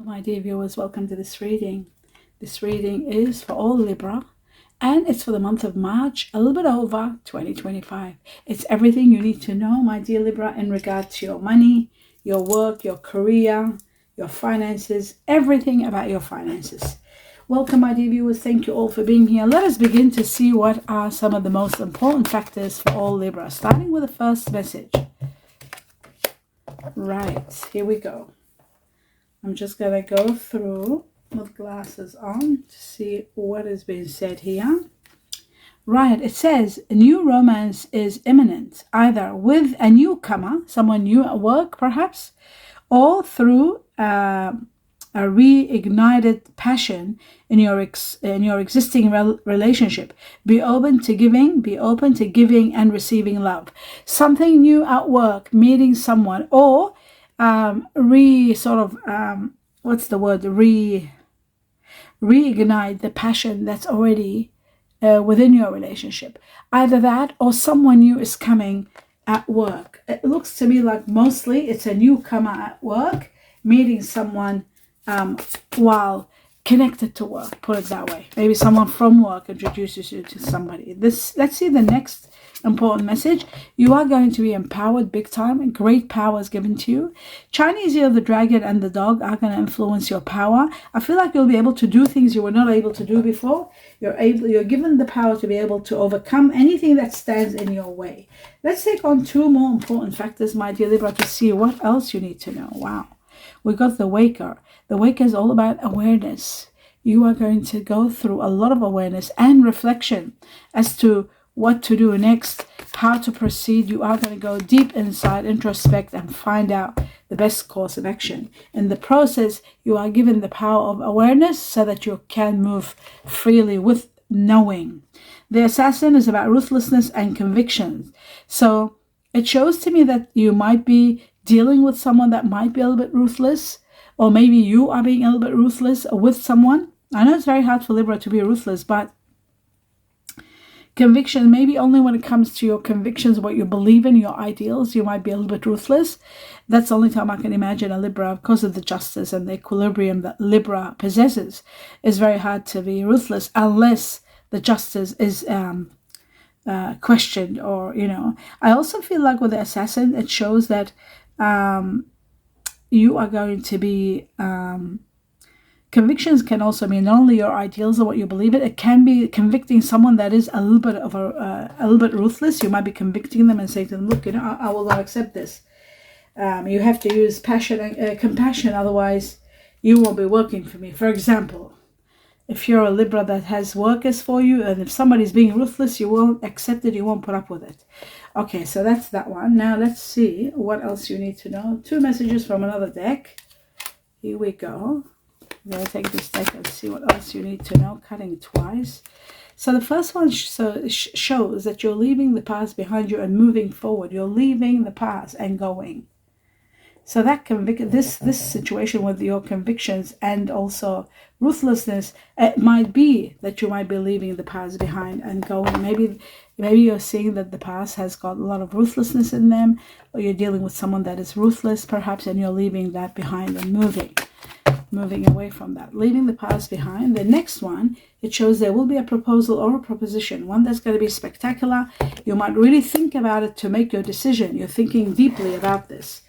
My dear viewers, welcome to this reading. This reading is for all Libra and it's for the month of March, a little bit over 2025. It's everything you need to know, my dear Libra, in regard to your money, your work, your career, your finances, everything about your finances. Welcome, my dear viewers. Thank you all for being here. Let us begin to see what are some of the most important factors for all Libra, starting with the first message. Right, here we go. I'm just going to go through with glasses on to see what is being said here. Right, it says a new romance is imminent, either with a newcomer, someone new at work perhaps, or through a reignited passion in your existing relationship. Be open to giving and receiving love. Something new at work, meeting someone, or reignite the passion that's already within your relationship. Either that or someone new is coming at work. It looks to me like mostly it's a newcomer at work meeting someone while connected to work, put it that way. Maybe someone from work introduces you to somebody. Let's see the next important message. You are going to be empowered big time, and great power is given to you. Chinese year, the dragon and the dog are going to influence your power. I feel like you'll be able to do things you were not able to do before. You're given the power to be able to overcome anything that stands in your way. Let's take on two more important factors, my dear Libra, to see what else you need to know. Wow. We got the Waker. The Waker is all about awareness. You are going to go through a lot of awareness and reflection as to what to do next, how to proceed. You are going to go deep inside, introspect, and find out the best course of action. In the process, you are given the power of awareness so that you can move freely with knowing. The Assassin is about ruthlessness and convictions. So it shows to me that you might be dealing with someone that might be a little bit ruthless, or maybe you are being a little bit ruthless with someone. I know it's very hard for Libra to be ruthless, but conviction, maybe only when it comes to your convictions, what you believe in, your ideals, you might be a little bit ruthless. That's the only time I can imagine a Libra, because of the justice and the equilibrium that Libra possesses. It's very hard to be ruthless unless the justice is questioned, or I also feel like with the Assassin, it shows that you are going to be convictions can also mean not only your ideals or what you believe in. It can be convicting someone that is a little bit ruthless. You might be convicting them and saying to them, look, I will not accept this. You have to use passion and compassion, otherwise you won't be working for me. For example, if you're a Libra that has workers for you, and if somebody's being ruthless, you won't accept it, you won't put up with it. Okay, so that's that one. Now let's see what else you need to know. Two messages from another deck. Here we go. I'm going to take this deck and see what else you need to know, cutting twice. So the first one shows that you're leaving the past behind you and moving forward. You're leaving the past and going. So that this situation with your convictions and also ruthlessness, it might be that you might be leaving the past behind and going. Maybe you're seeing that the past has got a lot of ruthlessness in them, or you're dealing with someone that is ruthless perhaps, and you're leaving that behind and moving away from that, leaving the past behind. The next one, it shows there will be a proposal or a proposition, one that's going to be spectacular. You might really think about it to make your decision. You're thinking deeply about this.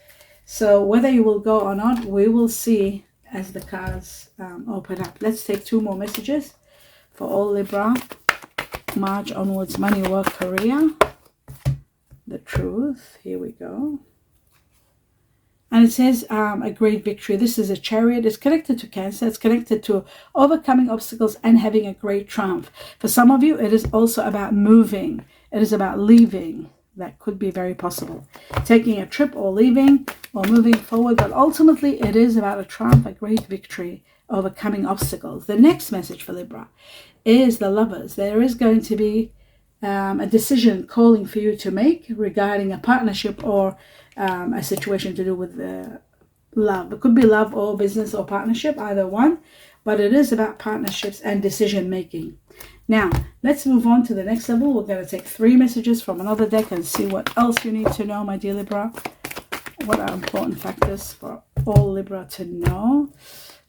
So whether you will go or not, we will see as the cards open up. Let's take two more messages for all Libra. March onwards, money, work, career. The truth. Here we go. And it says a great victory. This is a Chariot. It's connected to Cancer. It's connected to overcoming obstacles and having a great triumph. For some of you, it is also about moving. It is about leaving. That could be very possible. Taking a trip or leaving or moving forward. But ultimately, it is about a triumph, a great victory, overcoming obstacles. The next message for Libra is the Lovers. There is going to be a decision calling for you to make regarding a partnership or a situation to do with love. It could be love or business or partnership, either one. But it is about partnerships and decision making. Now, let's move on to the next level. We're going to take three messages from another deck and see what else you need to know, my dear Libra. What are important factors for all Libra to know?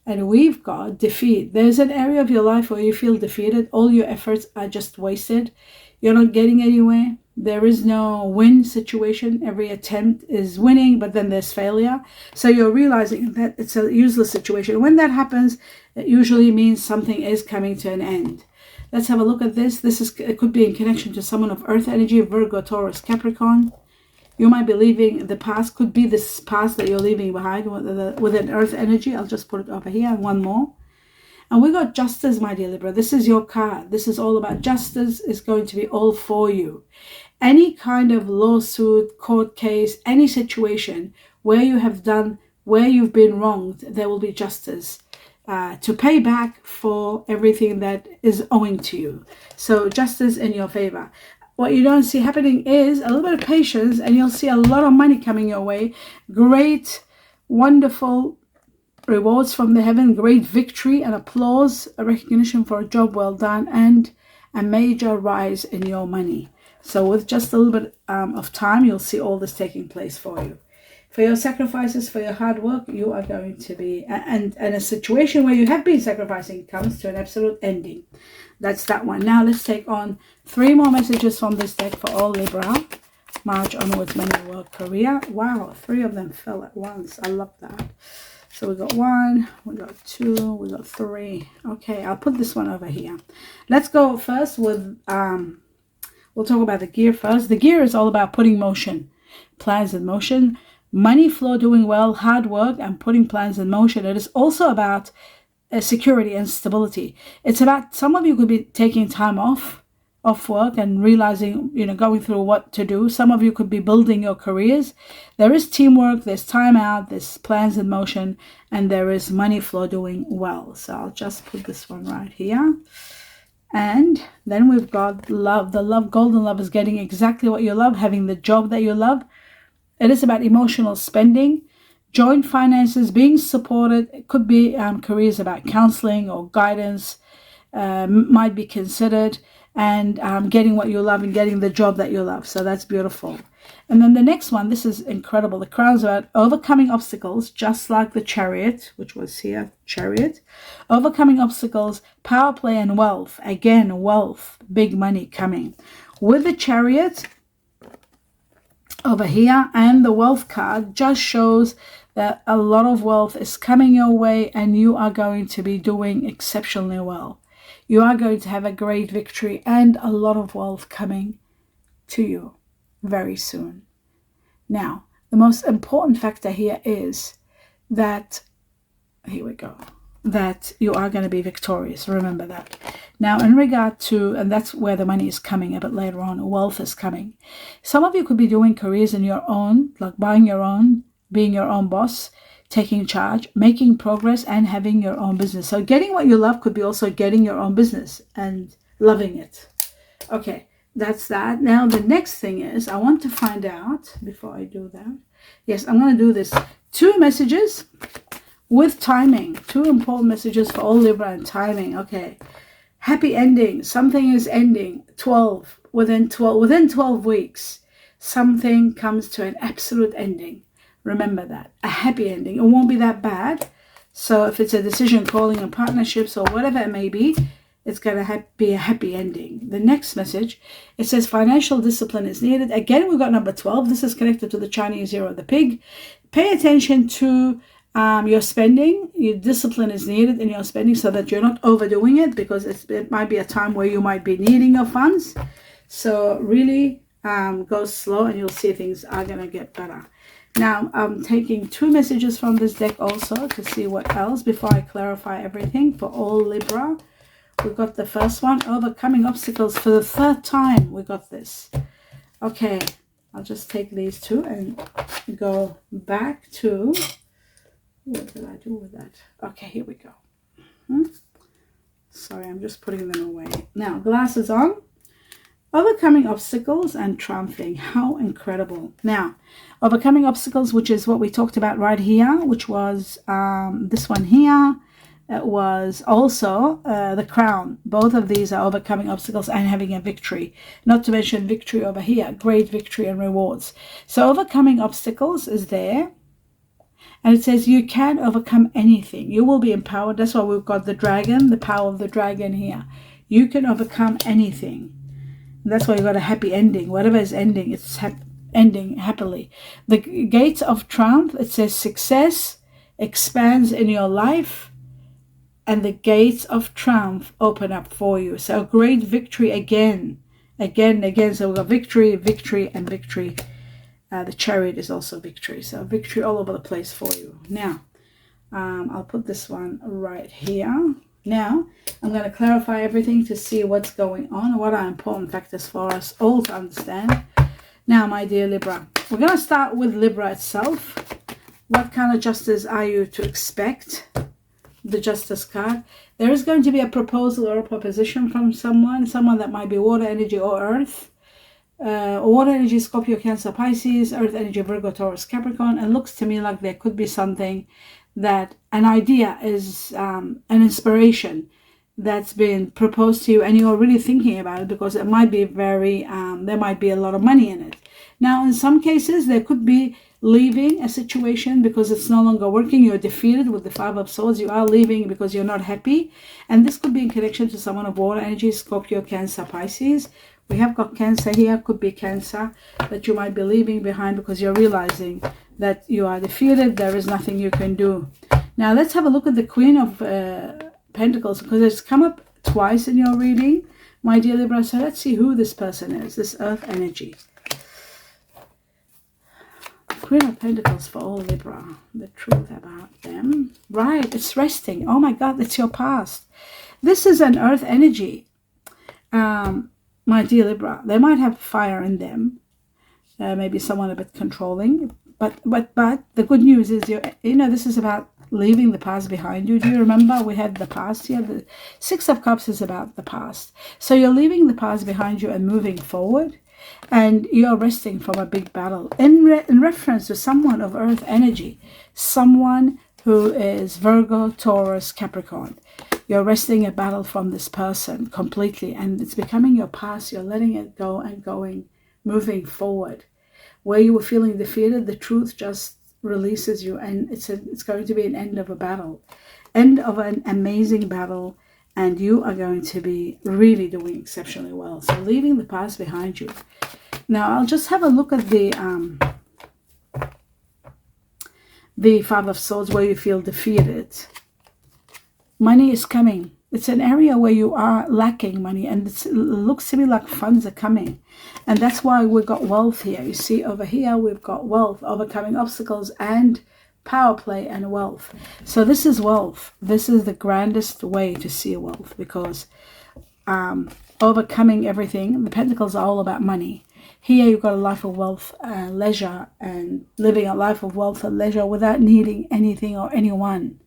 And we've got defeat. There's an area of your life where you feel defeated. All your efforts are just wasted. You're not getting anywhere. There is no win situation. Every attempt is winning, but then there's failure. So you're realizing that it's a useless situation. When that happens, it usually means something is coming to an end. Let's have a look at this. It could be in connection to someone of Earth energy, Virgo, Taurus, Capricorn. You might be leaving the past. Could be this past that you're leaving behind with an Earth energy. I'll just put it over here. One more. And we got justice, my dear Libra. This is your card. This is all about justice. Is going to be all for you. Any kind of lawsuit, court case, any situation where you've been wronged, there will be justice to pay back for everything that is owing to you. So justice in your favor. What you don't see happening is a little bit of patience, and you'll see a lot of money coming your way. Great, wonderful rewards from the heaven, great victory and applause, a recognition for a job well done, and a major rise in your money. So with just a little bit of time, you'll see all this taking place for you. For your sacrifices, for your hard work, you are going to be, and a situation where you have been sacrificing comes to an absolute ending. That's that one. Now let's take on 3 more messages from this deck for all Libra. March onwards, money, work, career. Wow, 3 of them fell at once. I love that. So we got 1, we got 2, we got 3. Okay, I'll put this one over here. Let's go first with, we'll talk about the gear first. The gear is all about putting motion, plans in motion, money flow, doing well, hard work, and putting plans in motion. It is also about security and stability. It's about, some of you could be taking time off work and realizing, going through what to do. Some of you could be building your careers. There is teamwork, there's time out, there's plans in motion, and there is money flow, doing well. So I'll just put this one right here. And then we've got love. The love, golden love, is getting exactly what you love, having the job that you love. It is about emotional spending, joint finances, being supported. It could be careers about counseling or guidance might be considered, and getting what you love and getting the job that you love. So that's beautiful. And then the next one, this is incredible. The crown's about overcoming obstacles, just like the Chariot, which was here, Chariot. Overcoming obstacles, power play, and wealth. Again, wealth, big money coming. With the Chariot over here, and the wealth card just shows that a lot of wealth is coming your way, and you are going to be doing exceptionally well. You are going to have a great victory and a lot of wealth coming to you very soon. Now, the most important factor here is that, here we go, that you are going to be victorious. Remember that. Now, in regard to, and that's where the money is coming a bit later on, wealth is coming. Some of you could be doing careers in your own, like buying your own, being your own boss, taking charge, making progress, and having your own business. So getting what you love could be also getting your own business and loving it. Okay, that's that. Now, the next thing is, I want to find out, before I do that, yes, I'm going to do this. 2 messages with timing. 2 important messages for all Libra and timing. Okay. Happy ending. Something is ending. 12. Within 12 weeks, something comes to an absolute ending. Remember that. A happy ending. It won't be that bad. So if it's a decision, calling, and partnerships, or whatever it may be, it's going to be a happy ending. The next message, it says financial discipline is needed. Again, we've got number 12. This is connected to the Chinese year of the pig. Pay attention to your spending. Your discipline is needed in your spending so that you're not overdoing it, because it might be a time where you might be needing your funds. So really go slow, and you'll see things are going to get better. Now, I'm taking 2 messages from this deck also to see what else before I clarify everything for all Libra. We got the first one, overcoming obstacles, for the 3rd time. We got this. Okay, I'll just take these 2 and go back to, what did I do with that? Okay, here we go. Sorry, I'm just putting them away. Now, glasses on. Overcoming obstacles and triumphing. How incredible. Now, overcoming obstacles, which is what we talked about right here, which was this one here. It was also the crown. Both of these are overcoming obstacles and having a victory. Not to mention victory over here. Great victory and rewards. So overcoming obstacles is there. And it says you can overcome anything. You will be empowered. That's why we've got the dragon, the power of the dragon here. You can overcome anything. And that's why you got a happy ending. Whatever is ending, it's ending happily. The gates of triumph, it says success expands in your life, and the gates of triumph open up for you. So a great victory again. So we've got victory, victory, and victory. The chariot is also victory. So victory all over the place for you. Now, I'll put this one right here. Now, I'm going to clarify everything to see what's going on, what are important factors for us all to understand. Now, my dear Libra, we're going to start with Libra itself. What kind of justice are you to expect? The Justice card. There is going to be a proposal or a proposition from someone that might be water energy or earth. Water energy, Scorpio, Cancer, Pisces, earth energy, Virgo, Taurus, Capricorn. And looks to me like there could be something that an idea is an inspiration that's been proposed to you, and you're really thinking about it because it might be very there might be a lot of money in it. Now, in some cases, there could be leaving a situation because it's no longer working. You're defeated with the Five of Swords. You are leaving because you're not happy, and this could be in connection to someone of water energy, Scorpio, Cancer, Pisces. We have got Cancer here. Could be Cancer that you might be leaving behind because you're realizing that you are defeated. There is nothing you can do. Now let's have a look at the Queen of Pentacles, because it's come up twice in your reading, my dear Libra. So let's see who this person is, this earth energy. Queen of Pentacles for all Libra. The truth about them. Right, it's resting. Oh my God, it's your past. This is an earth energy. My dear Libra, they might have fire in them. Maybe someone a bit controlling. But the good news is, this is about leaving the past behind you. Do you remember we had the past here? The Six of Cups is about the past. So you're leaving the past behind you and moving forward. And you're resting from a big battle. In reference to someone of earth energy. Someone who is Virgo, Taurus, Capricorn. You're resting a battle from this person completely. And it's becoming your past. You're letting it go and moving forward. Where you were feeling defeated, the truth just releases you, and it's going to be an end of a battle, end of an amazing battle, and you are going to be really doing exceptionally well. So leaving the past behind you. Now I'll just have a look at the Five of Swords, where you feel defeated. Money is coming. It's an area where you are lacking money, and it looks to me like funds are coming. And that's why we've got wealth here. You see over here, we've got wealth, overcoming obstacles and power play and wealth. So this is wealth. This is the grandest way to see wealth, because overcoming everything, the Pentacles are all about money. Here you've got a life of wealth and leisure, and living a life of wealth and leisure without needing anything or anyone.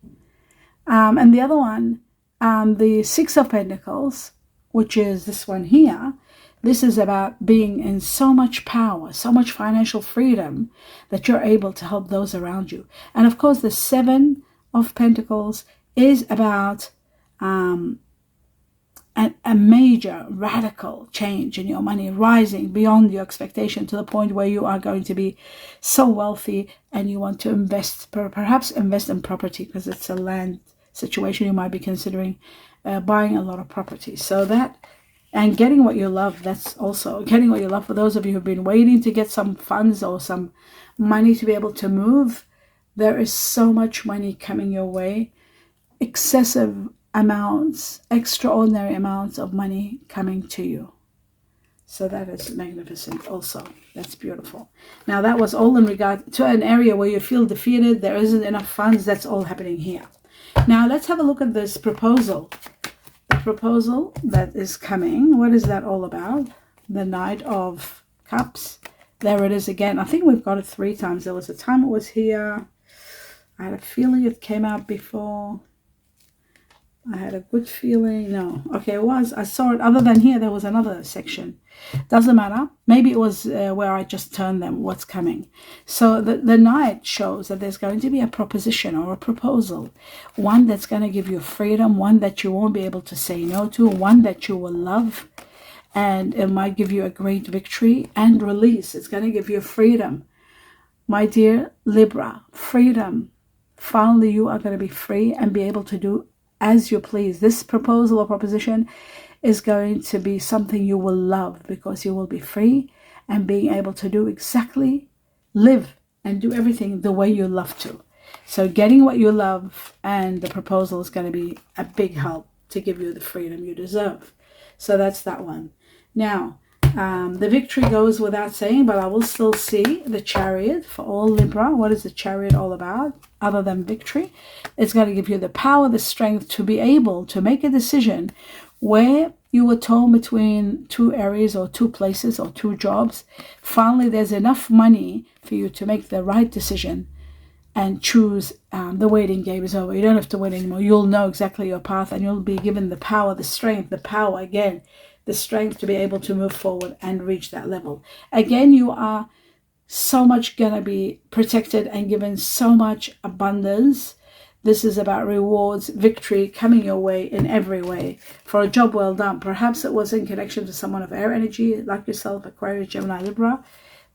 And the other one, the Six of Pentacles, which is this one here, this is about being in so much power, so much financial freedom that you're able to help those around you. And of course, the Seven of Pentacles is about a major radical change in your money, rising beyond your expectation to the point where you are going to be so wealthy, and you want to invest, perhaps invest in property, because it's a land situation. You might be considering buying a lot of property. So that, and getting what you love, that's also getting what you love. For those of you who've been waiting to get some funds or some money to be able to move, there is so much money coming your way. Excessive amounts, extraordinary amounts of money coming to you. So that is magnificent also. That's beautiful. Now that was all in regard to an area where you feel defeated. There isn't enough funds. That's all happening here. Now let's have a look at this proposal. The proposal that is coming. What is that all about? The Knight of Cups. There it is again. I think we've got it 3 times. There was a time it was here. I had a feeling it came out before. I had a good feeling. No. Okay, it was. I saw it. Other than here, there was another section. Doesn't matter. Maybe it was where I just turned them. What's coming. So the Knight shows that there's going to be a proposition or a proposal. One that's going to give you freedom. One that you won't be able to say no to. One that you will love. And it might give you a great victory and release. It's going to give you freedom. My dear Libra, freedom. Finally, you are going to be free and be able to do as you please. This proposal or proposition is going to be something you will love, because you will be free and being able to do exactly, live and do everything the way you love to. So getting what you love, and the proposal is going to be a big help to give you the freedom you deserve. So that's that one. Now, the victory goes without saying, but I will still see the Chariot for all Libra. What is the Chariot all about other than victory? It's going to give you the power, the strength to be able to make a decision where you were torn between two areas or two places or two jobs. Finally, there's enough money for you to make the right decision and choose. The waiting game is over. You don't have to wait anymore. You'll know exactly your path, and you'll be given the power, the strength, the power again, the strength to be able to move forward and reach that level. Again, you are so much going to be protected and given so much abundance. This is about rewards, victory coming your way in every way for a job well done. Perhaps it was in connection to someone of air energy like yourself, Aquarius, Gemini, Libra.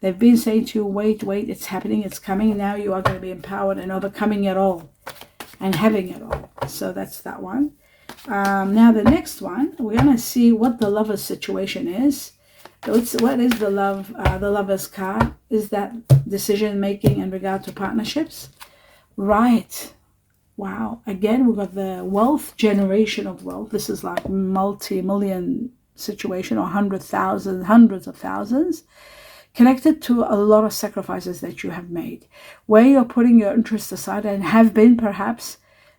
They've been saying to you, wait, it's happening, it's coming. Now you are going to be empowered and overcoming it all and having it all. So that's that one. Now the next one, we're going to see what the lover's situation is. What is the lover's card? Is that decision making in regard to partnerships? Right. Wow. Again, we've got the wealth, generation of wealth. This is like multi-million situation, or hundreds of thousands, connected to a lot of sacrifices that you have made, where you're putting your interests aside and have been perhaps.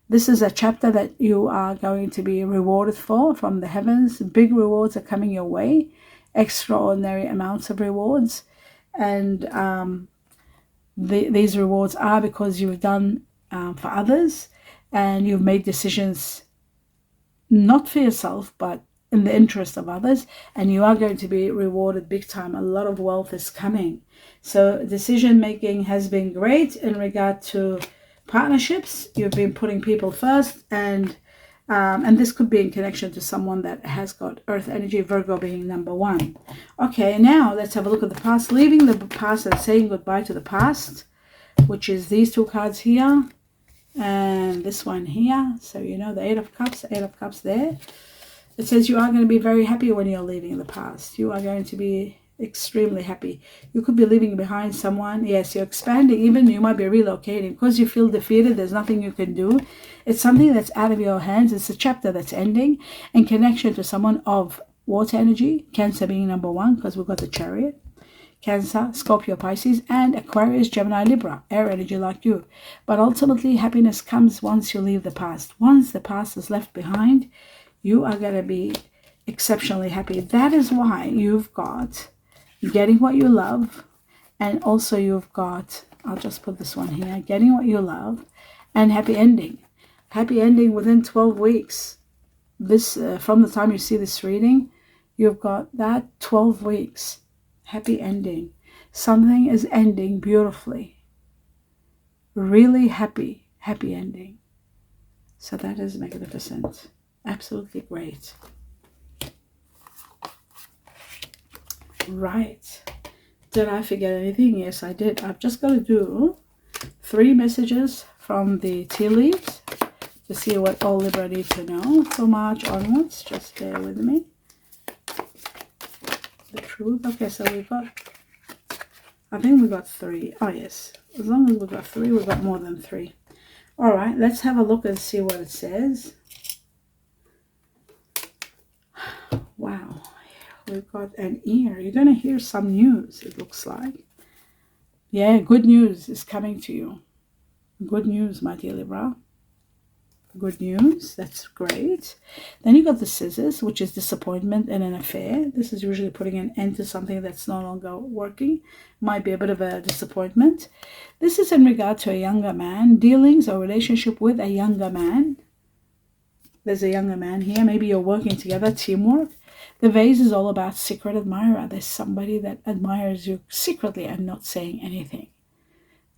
This is a chapter that you are going to be rewarded for from the heavens. Big rewards are coming your way, extraordinary amounts of rewards. And these rewards are because you've done for others, and you've made decisions not for yourself, but in the interest of others, and you are going to be rewarded big time. A lot of wealth is coming. So decision making has been great in regard to partnerships. You've been putting people first, and this could be in connection to someone that has got earth energy, Virgo being number one. Okay, now let's have a look at the past. Leaving the past and saying goodbye to the past, which is these two cards here and this one here. So you know the Eight of Cups there. It says you are going to be very happy when you're leaving the past. You are going to be extremely happy. You could be leaving behind someone. Yes, you're expanding. Even you might be relocating because you feel defeated. There's nothing you can do. It's something that's out of your hands. It's a chapter that's ending in connection to someone of water energy. Cancer being number one because we've got the Chariot. Cancer, Scorpio, Pisces, and Aquarius, Gemini, Libra, air energy like you. But ultimately, happiness comes once you leave the past. Once the past is left behind, you are going to be exceptionally happy. That is why you've got getting what you love, and also you've got, I'll just put this one here, getting what you love, and happy ending. Happy ending within 12 weeks. This from the time you see this reading, you've got that 12 weeks. Happy ending. Something is ending beautifully. Really happy ending. So that is magnificent. Absolutely great. Right. Did I forget anything? Yes, I did. I've just got to do 3 messages from the tea leaves to see what all Libra need to know for March onwards. Just bear with me. The truth. Okay, so we've got, I think we got 3. Oh, yes. As long as we've got 3, we've got more than 3. All right, let's have a look and see what it says. Wow. We've got an ear. You're going to hear some news, it looks like. Yeah, good news is coming to you. Good news, my dear Libra. Good news. That's great. Then you got the scissors, which is disappointment in an affair. This is usually putting an end to something that's no longer working. Might be a bit of a disappointment. This is in regard to a younger man. Dealings or relationship with a younger man. There's a younger man here. Maybe you're working together, teamwork. The vase is all about secret admirer. There's somebody that admires you secretly and not saying anything.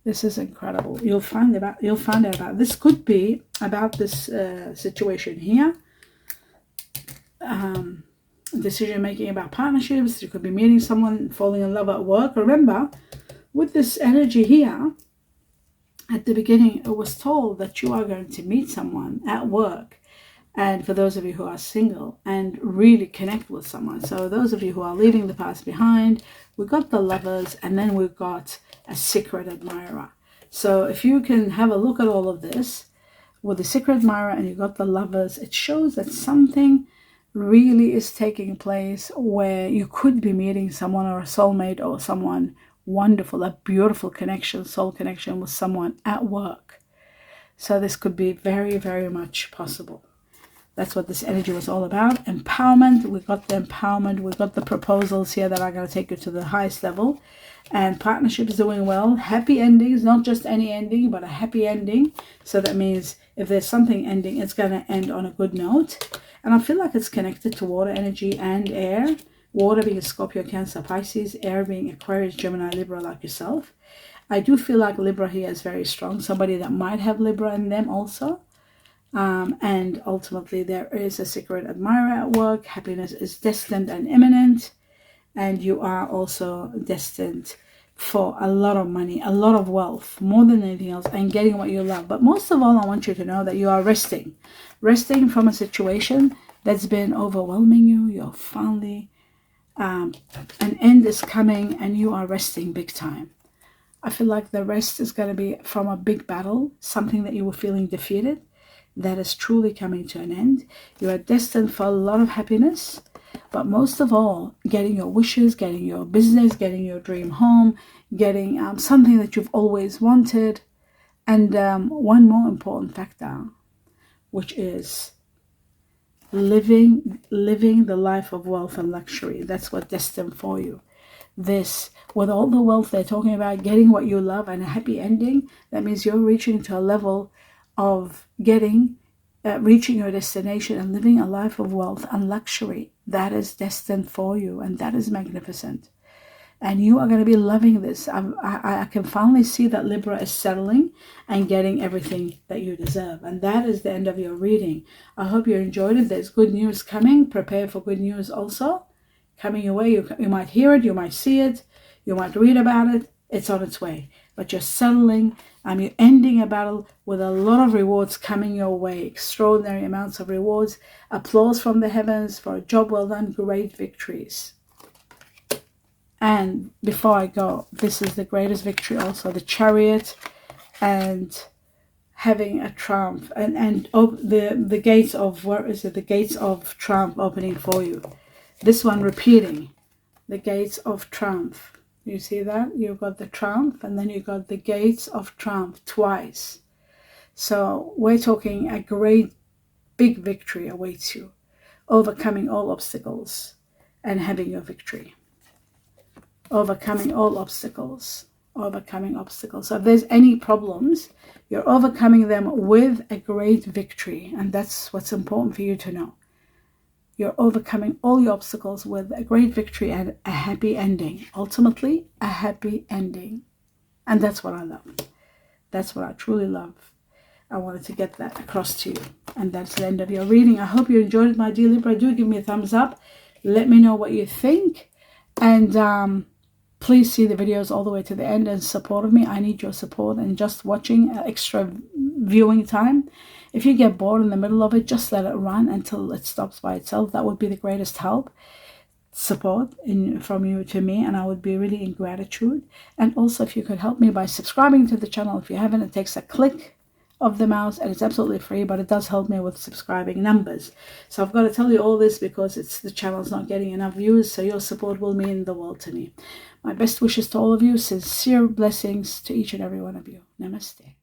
This is incredible. You'll find out about this. Could be about this situation here. Decision making about partnerships. You could be meeting someone, falling in love at work. Remember, with this energy here, at the beginning, it was told that you are going to meet someone at work. And for those of you who are single, and really connect with someone. So those of you who are leaving the past behind, we got the Lovers, and then we've got a secret admirer. So if you can have a look at all of this with the secret admirer and you got the Lovers, it shows that something really is taking place where you could be meeting someone, or a soulmate, or someone wonderful, a beautiful connection, soul connection with someone at work. So this could be very, very much possible. That's what this energy was all about. Empowerment. We got the empowerment. We got the proposals here that are going to take you to the highest level. And partnerships doing well. Happy endings. Not just any ending, but a happy ending. So that means if there's something ending, it's going to end on a good note. And I feel like it's connected to water energy and air. Water being Scorpio, Cancer, Pisces. Air being Aquarius, Gemini, Libra, like yourself. I do feel like Libra here is very strong. Somebody that might have Libra in them also. And ultimately there is a secret admirer at work. Happiness is destined and imminent, and you are also destined for a lot of money, a lot of wealth, more than anything else, and getting what you love. But most of all, I want you to know that you are resting from a situation that's been overwhelming you. You're finally an end is coming, and you are resting big time. I feel like the rest is going to be from a big battle, something that you were feeling defeated, that is truly coming to an end. You are destined for a lot of happiness, but most of all, getting your wishes, getting your business, getting your dream home, getting something that you've always wanted. And one more important factor, which is living the life of wealth and luxury. That's what's destined for you. This, with all the wealth they're talking about, getting what you love and a happy ending, that means you're reaching to a level of reaching your destination and living a life of wealth and luxury. That is destined for you, and that is magnificent. And you are going to be loving this. I can finally see that Libra is settling and getting everything that you deserve. And that is the end of your reading. I hope you enjoyed it. There's good news coming. Prepare for good news also coming your way. You might hear it, you might see it, you might read about it. It's on its way. But you're settling, you're ending a battle with a lot of rewards coming your way. Extraordinary amounts of rewards. Applause from the heavens for a job well done. Great victories. And before I go, this is the greatest victory also. The Chariot, and having a triumph. And the gates of, where is it? The gates of triumph opening for you. This one repeating. The gates of triumph. You see that? You've got the triumph, and then you got the gates of triumph twice. So we're talking a great big victory awaits you. Overcoming all obstacles and having your victory. Overcoming all obstacles. Overcoming obstacles. So if there's any problems, you're overcoming them with a great victory. And that's what's important for you to know. You're overcoming all your obstacles with a great victory and a happy ending. Ultimately, a happy ending. And that's what I love. That's what I truly love. I wanted to get that across to you. And that's the end of your reading. I hope you enjoyed it, my dear Libra. Do give me a thumbs up. Let me know what you think. And please see the videos all the way to the end and support of me. I need your support and just watching extra viewing time. If you get bored in the middle of it, just let it run until it stops by itself. That would be the greatest help, support from you to me, and I would be really in gratitude. And also, if you could help me by subscribing to the channel. If you haven't, it takes a click of the mouse and it's absolutely free, but it does help me with subscribing numbers. So I've got to tell you all this because the channel's not getting enough views, so your support will mean the world to me. My best wishes to all of you. Sincere blessings to each and every one of you. Namaste.